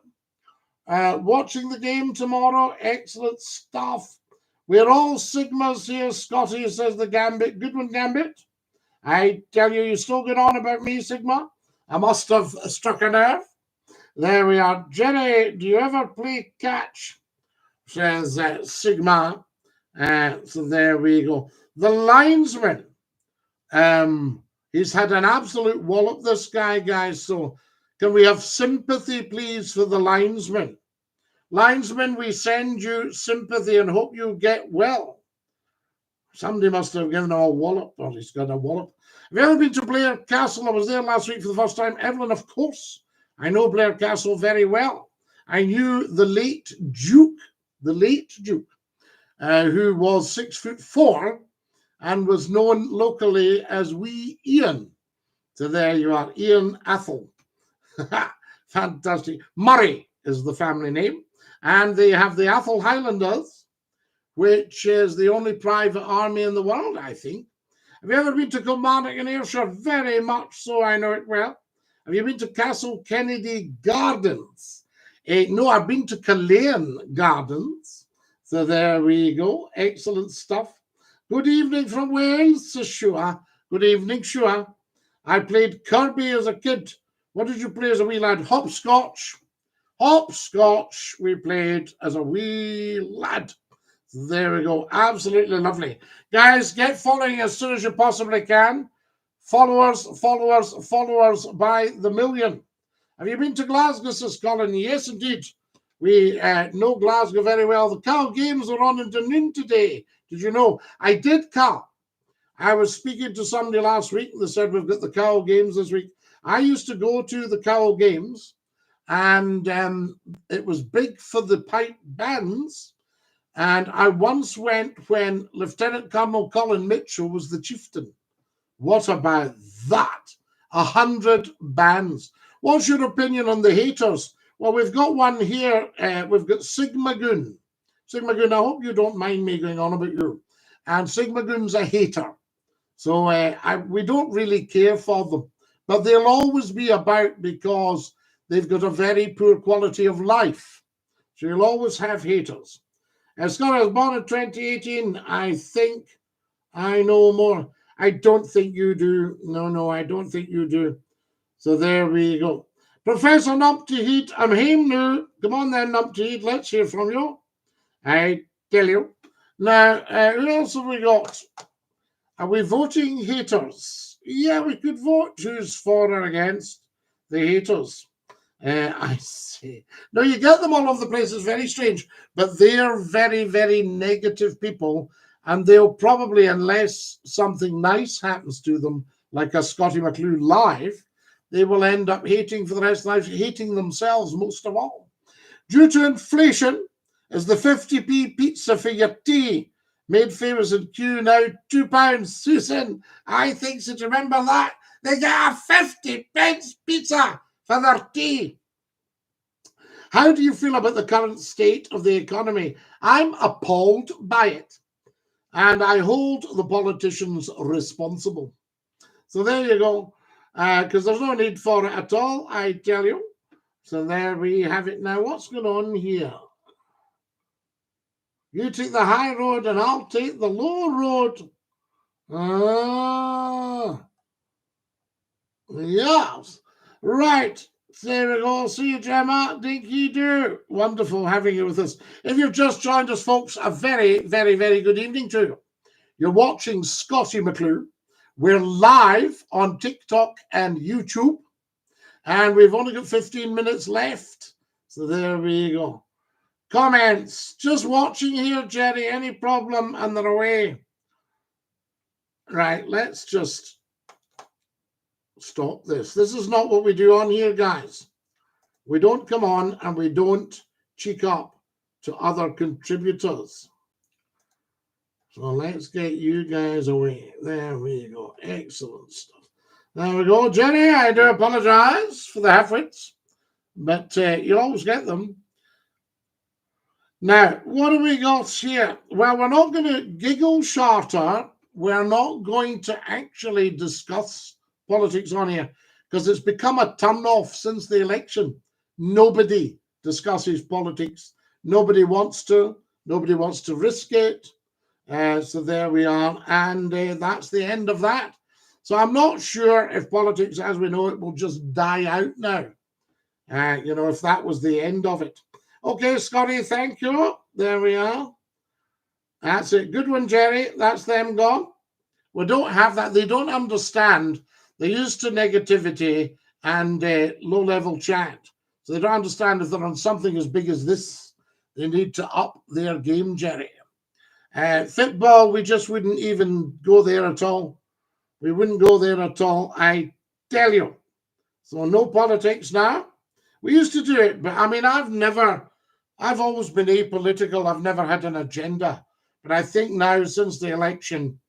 Watching the game tomorrow. Excellent stuff. We're all Sigmas here. Scottie says the Gambit. Good one, Gambit. I tell you, you still get on about me, Sigma? I must have struck a nerve. There we are. Jenny, do you ever play catch? Says Sigma. So there we go. The linesman. He's had an absolute wallop, this guy, guys. So can we have sympathy, please, for the linesman? Linesman, we send you sympathy and hope you get well. Somebody must have given him a wallop, or he's got a wallop. Have you ever been to Blair Castle? I was there last week for the first time. Evelyn, of course. I know Blair Castle very well. I knew the late Duke, who was 6'4" and was known locally as Wee Ian. So there you are, Ian Athol. Fantastic. Murray is the family name. And they have the Athol Highlanders, which is the only private army in the world, I think. Have you ever been to Kilmarnock in Ayrshire? Very much so, I know it well. Have you been to Castle Kennedy Gardens? No, I've been to Culzean Gardens. So there we go. Excellent stuff. Good evening from Wales, says Shua. Good evening, Shua. I played Kirby as a kid. What did you play as a wee lad? Hopscotch. Hopscotch we played as a wee lad. There we go. Absolutely lovely. Guys, get following as soon as you possibly can. Followers by the million. Have you been to Glasgow, says Colin? Yes, indeed. We know Glasgow very well. The Cow Games are on in Dunoon today. Did you know? I did, Carl. I was speaking to somebody last week. They said we've got the Cow Games this week. I used to go to the Cow Games, and it was big for the pipe bands. And I once went when Lieutenant Colonel Colin Mitchell was the chieftain. What about that? 100 bands. What's your opinion on the haters? Well, we've got one here. We've got Sigma Goon. Sigma Goon, I hope you don't mind me going on about you. And Sigma Goon's a hater. So we don't really care for them. But they'll always be about because they've got a very poor quality of life. So you'll always have haters. Scott was born in 2018. I think I know more. I don't think you do. No, I don't think you do. So there we go. Professor Numpty Heat, I'm him now. Come on then, Numpty Heat. Let's hear from you. I tell you. Now, who else have we got? Are we voting haters? Yeah, we could vote who's for or against the haters. I see. No, you get them all over the place. It's very strange. But they're very, very negative people. And they'll probably, unless something nice happens to them, like a Scottie McClue live, they will end up hating for the rest of their lives, hating themselves most of all. Due to inflation, is the 50p pizza for your tea made famous in Kew now £2? Susan, I think so. Do you remember that? They get a 50p pizza for their tea. How do you feel about the current state of the economy? I'm appalled by it, and I hold the politicians responsible. So there you go, because there's no need for it at all, I tell you. So there we have it. Now, what's going on here? You take the high road and I'll take the low road. Yes. Right. There we go. See you, Gemma. Dinky-Doo. Wonderful having you with us. If you've just joined us, folks, a very, very, very good evening to you. You're watching Scottie McClue. We're live on TikTok and YouTube, and we've only got 15 minutes left. So there we go. Comments. Just watching here, Jerry. Any problem? And they're away. Right. Let's just stop this. This is not what we do on here, guys. We don't come on and we don't cheek up to other contributors. So let's get you guys away. There we go. Excellent stuff. There we go. Jenny, I do apologize for the half-wits, but you'll always get them. Now, what do we got here? Well, we're not going to giggle shorter. We're not going to actually discuss politics on here because it's become a turn-off since the election. Nobody discusses politics. Nobody wants to. Nobody wants to risk it. So there we are. And that's the end of that. So I'm not sure if politics, as we know it, will just die out now. You know, if that was the end of it. Okay, Scotty, thank you. There we are. That's it. Good one, Jerry. That's them gone. We don't have that. They don't understand. They're used to negativity and low-level chat. So they don't understand if they're on something as big as this, they need to up their game, Jerry. Football, we just wouldn't even go there at all. We wouldn't go there at all, I tell you. So no politics now. We used to do it, but I mean, I've always been apolitical. I've never had an agenda. But I think now, since the election,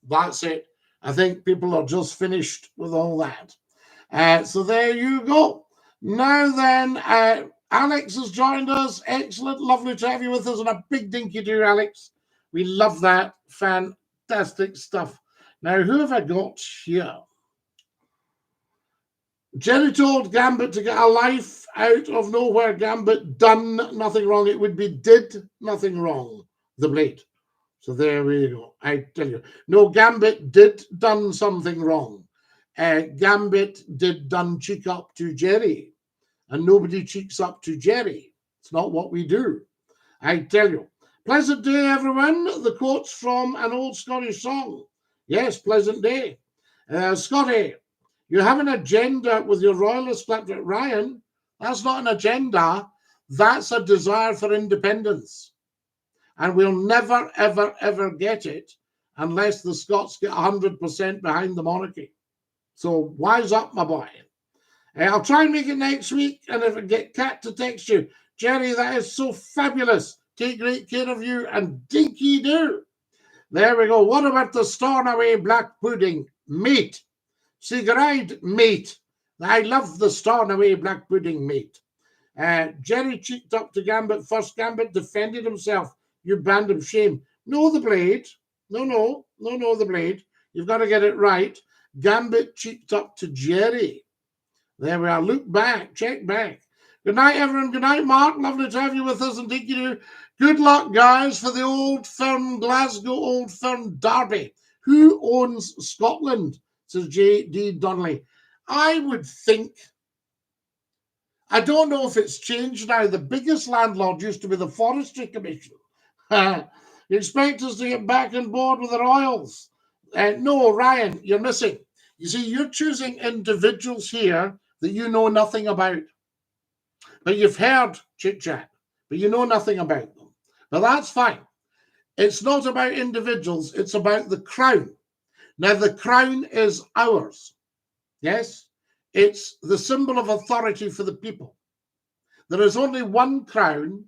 that's it. I think people are just finished with all that. So there you go. Now then, Alex has joined us. Excellent. Lovely to have you with us, and a big dinky-doo, Alex. We love that. Fantastic stuff. Now, who have I got here? Jerry told Gambit to get a life out of nowhere. Gambit done nothing wrong. It would be did nothing wrong. The blade. So there we go. I tell you. No, Gambit did done something wrong. Gambit did done cheek up to Jerry. And nobody cheeks up to Jerry. It's not what we do. I tell you. Pleasant day, everyone. The quote's from an old Scottish song. Yes, pleasant day. Scotty, you have an agenda with your royalist claptrap, Ryan. That's not an agenda. That's a desire for independence. And we'll never, ever, ever get it unless the Scots get 100% behind the monarchy. So wise up, my boy. I'll try and make it next week. And if I get Kat to text you, Jerry, that is so fabulous. Take great care of you and Dinky-Doo. There we go. What about the Stornoway black pudding? Mate. Sigaride, mate. I love the Stornoway black pudding, mate. Jerry cheeked up to Gambit. First Gambit defended himself. You band of shame. No, the blade. No, the blade. You've got to get it right. Gambit cheeked up to Jerry. There we are. Look back. Check back. Good night, everyone. Good night, Mark. Lovely to have you with us and Dinky-Doo. Good luck, guys, for the Old Firm Glasgow Old Firm Derby. Who owns Scotland? Says J.D. Donnelly. I would think, I don't know if it's changed now. The biggest landlord used to be the Forestry Commission. You expect us to get back on board with the Royals? No, Ryan, you're missing. You see, you're choosing individuals here that you know nothing about. But you've heard chit-chat, but you know nothing about them. But that's fine. It's not about individuals. It's about the crown. Now, the crown is ours. Yes? It's the symbol of authority for the people. There is only one crown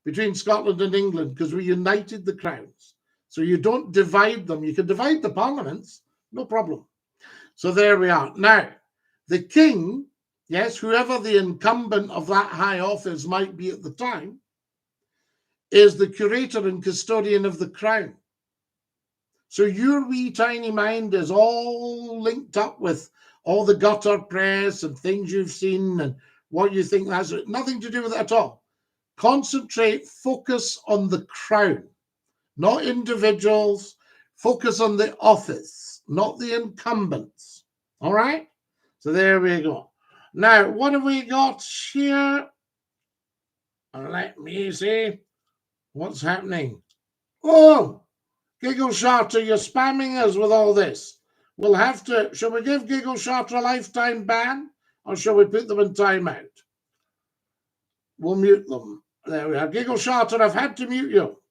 between Scotland and England because we united the crowns. So you don't divide them. You can divide the parliaments, no problem. So there we are. Now, the king, yes, whoever the incumbent of that high office might be at the time, is the curator and custodian of the crown. So your wee tiny mind is all linked up with all the gutter press and things you've seen and what you think. That's nothing to do with it at all. Concentrate, focus on the crown, not individuals. Focus on the office, not the incumbents. All right? So there we go. Now, what have we got here? Let me see what's happening. Oh, Giggle Charter, you're spamming us with all this. We'll have to, shall we give Giggle Charter a lifetime ban or shall we put them in timeout? We'll mute them. There we are. Giggle Charter, I've had to mute you.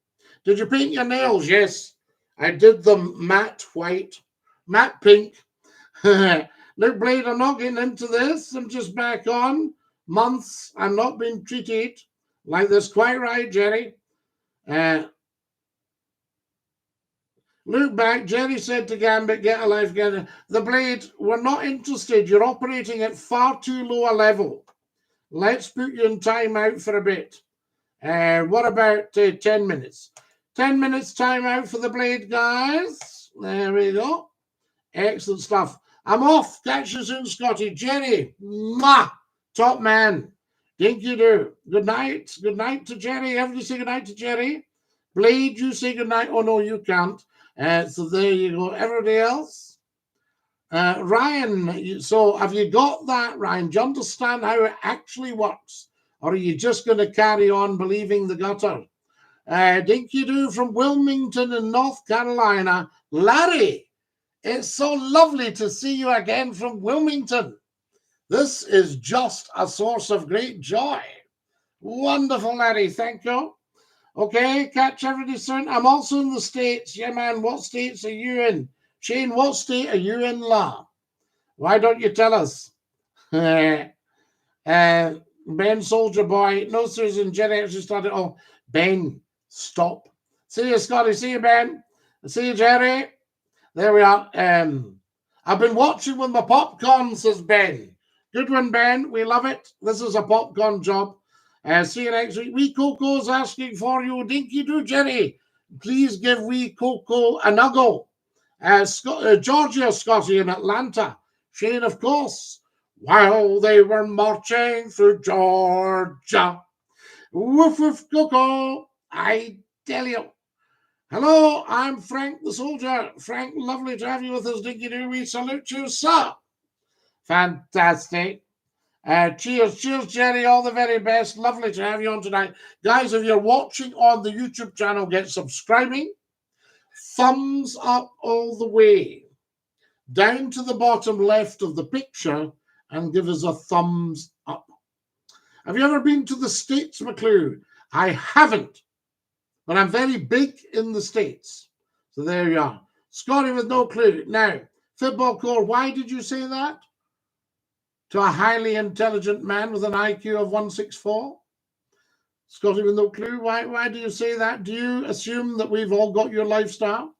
Did you paint your nails? Yes, I did them matte white, matte pink. Look, Blade, I'm not getting into this. I'm just back on. Months. I'm not being treated like this. Quite right, Jerry. Look back. Jerry said to Gambit, get a life, get a... The Blade, we're not interested. You're operating at far too low a level. Let's put you in timeout for a bit. What about 10 minutes? 10 minutes timeout for the Blade, guys. There we go. Excellent stuff. I'm off. Catch you soon, Scotty. Jerry, mwah, top man. Dinky-Doo. Good night. Good night to Jerry. Everybody say good night to Jerry. Blade, you say good night. Oh, no, you can't. So there you go. Everybody else? Ryan, so have you got that, Ryan? Do you understand how it actually works? Or are you just going to carry on believing the gutter? Dinky-Doo from Wilmington in North Carolina. Larry, it's so lovely to see you again from Wilmington. This is just a source of great joy. Wonderful, Larry. Thank you. Okay, catch everybody soon. I'm also in the States. Yeah, man, what states are you in? Shane, what state are you in, La? Why don't you tell us? Ben Soldier Boy. No, Susan, Jenny actually started. Oh, Ben, stop. See you, Scotty. See you, Ben. See you, Jerry. There we are. I've been watching with my popcorn, says Ben. Good one, Ben. We love it. This is a popcorn job. See you next week. Wee Coco's asking for you. Dinky-Doo, Jerry. Please give Wee Coco a nuggle. Georgia, Scotty in Atlanta. Shane, of course. While they were marching through Georgia. Woof, woof, Coco. I tell you. Hello, I'm Frank the Soldier. Frank, lovely to have you with us. Dinky-Doo, we salute you, sir. Fantastic. Cheers, Jerry. All the very best. Lovely to have you on tonight. Guys, if you're watching on the YouTube channel, get subscribing. Thumbs up all the way. Down to the bottom left of the picture and give us a thumbs up. Have you ever been to the States, McClue? I haven't, but I'm very big in the States. So there you are. Scotty with no clue. Now, Football Core, why did you say that? To a highly intelligent man with an IQ of 164? Scotty with no clue. Why do you say that? Do you assume that we've all got your lifestyle?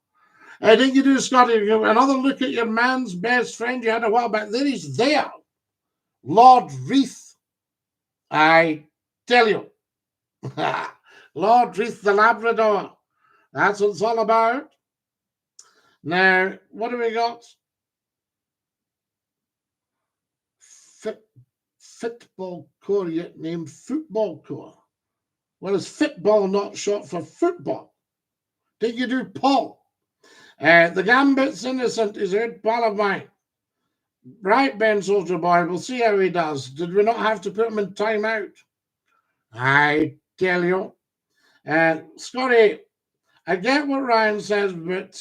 I think you do, Scotty. Another look at your man's best friend you had a while back. There he's there. Lord Reith. I tell you. Lord Reith the Labrador. That's what it's all about. Now, what do we got? Football Core, yet named Football Core. Well, is football not short for football? Dinky-Doo, Paul. The Gambit's innocent. He's a good pal of mine. Right, Ben Soldier Boy. We'll see how he does. Did we not have to put him in timeout? I tell you. Scotty, I get what Ryan says, but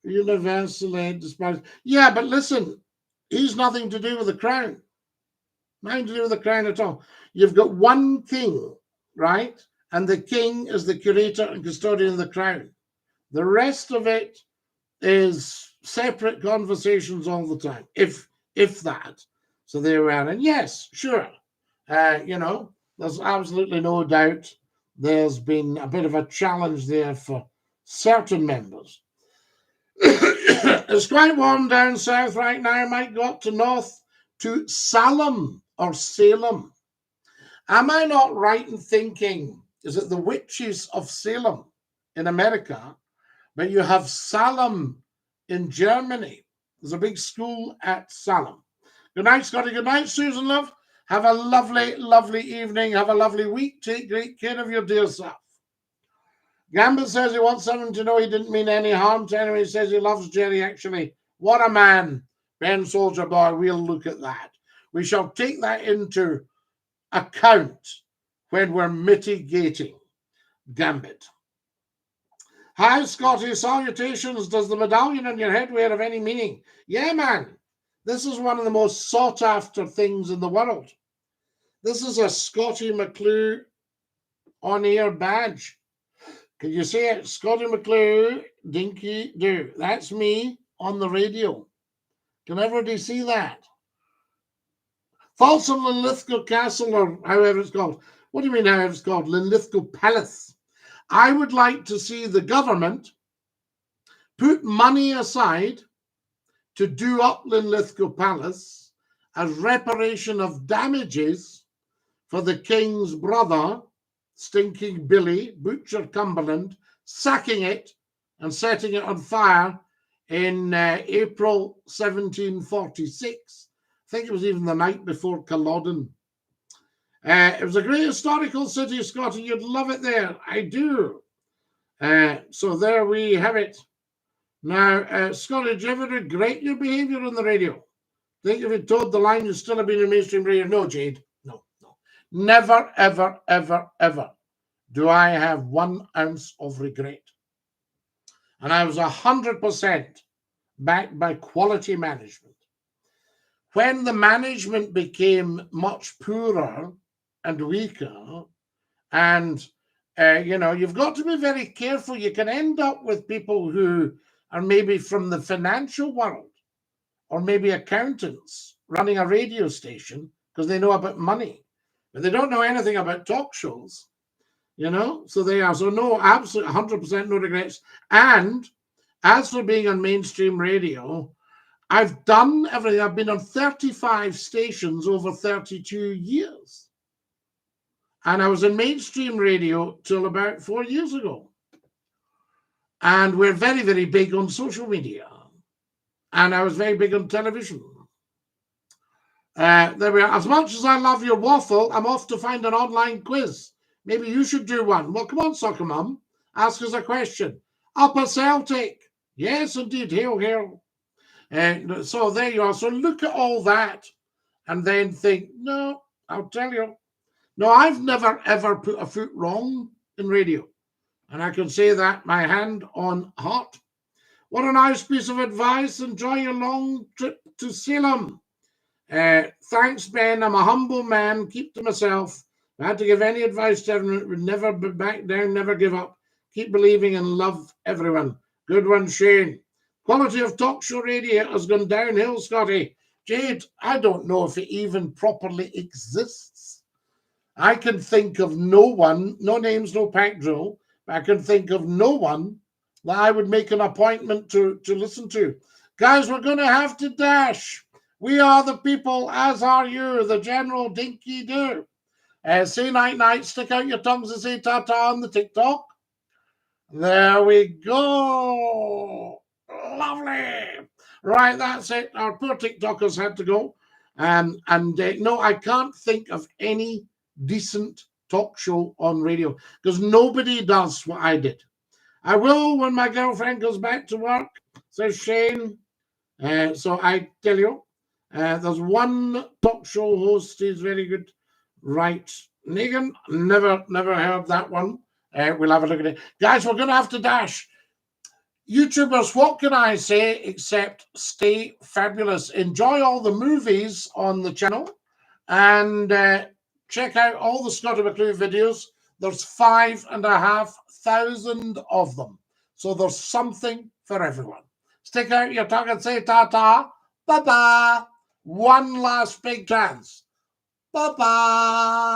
universally despised. Yeah, but listen, he's nothing to do with the crown. Nothing to do with the crown at all. You've got one king, right? And the king is the curator and custodian of the crown. The rest of it is separate conversations all the time, if that. So there we are. And yes, sure, you know, there's absolutely no doubt there's been a bit of a challenge there for certain members. It's quite warm down south right now. Might go up to north to Salem or Salem. Am I not right in thinking, is it the witches of Salem in America, but you have Salem in Germany? There's a big school at Salem. Good night, Scotty. Good night, Susan, love. Have a lovely, lovely evening. Have a lovely week. Take great care of your dear self. Gambit says he wants someone to know he didn't mean any harm to anyone. He says he loves Jerry, actually. What a man. Ben Soldier Boy, we'll look at that. We shall take that into account when we're mitigating Gambit. Hi, Scotty. Salutations. Does the medallion on your head wear have any meaning? Yeah, man. This is one of the most sought-after things in the world. This is a Scottie McClue on-air badge. Can you see it? Scottie McClue, Dinky-Doo. That's me on the radio. Can everybody see that? Folsom Linlithgow Castle, or however it's called. What do you mean however it's called? Linlithgow Palace. I would like to see the government put money aside to do up Linlithgow Palace as reparation of damages for the king's brother, Stinking Billy, Butcher Cumberland, sacking it and setting it on fire in April 1746. I think it was even the night before Culloden. It was a great historical city, Scotty. You'd love it there. I do. So there we have it. Now, Scotty, do you ever regret your behaviour on the radio? Think if you told the line, you'd still have been in mainstream radio? No, Jade. No. Never, ever, ever, ever do I have 1 ounce of regret. And I was 100% backed by quality management. When the management became much poorer and weaker, and you know, you've got to be very careful. You can end up with people who are maybe from the financial world or maybe accountants running a radio station because they know about money, but they don't know anything about talk shows, you know, so they are. So no, absolutely 100% no regrets. And as for being on mainstream radio, I've done everything. I've been on 35 stations over 32 years. And I was in mainstream radio till about 4 years ago. And we're very, very big on social media. And I was very big on television. There we are. As much as I love your waffle, I'm off to find an online quiz. Maybe you should do one. Well, come on, Soccer Mum. Ask us a question. Upper Celtic. Yes, indeed. Hail, hail. So there you are. So look at all that and then think, no, I'll tell you. No, I've never, ever put a foot wrong in radio. And I can say that, my hand on heart. What a nice piece of advice. Enjoy your long trip to Salem. Thanks, Ben. I'm a humble man. Keep to myself. If I had to give any advice to everyone, it would never be back down, never give up. Keep believing and love everyone. Good one, Shane. Quality of talk show radio has gone downhill, Scotty. Jade, I don't know if it even properly exists. I can think of no one, no names, no pack drill, but I can think of no one that I would make an appointment to listen to. Guys, we're going to have to dash. We are the people, as are you, the General Dinky-Doo. Say night-night, stick out your tongues and say ta-ta on the TikTok. There we go. Lovely. Right, that's it. Our poor TikTokers had to go. No, I can't think of any decent talk show on radio because nobody does what I did. I will when my girlfriend goes back to work, says Shane. So I tell you, there's one talk show host who's very good. Right, Negan, never heard that one. We'll have a look at it. Guys, we're going to have to dash. YouTubers, what can I say except stay fabulous. Enjoy all the movies on the channel and check out all the Scottie McClue videos. There's 5,500 of them. So there's something for everyone. Stick out your tongue and say ta-ta. Bye-bye. One last big chance. Bye-bye.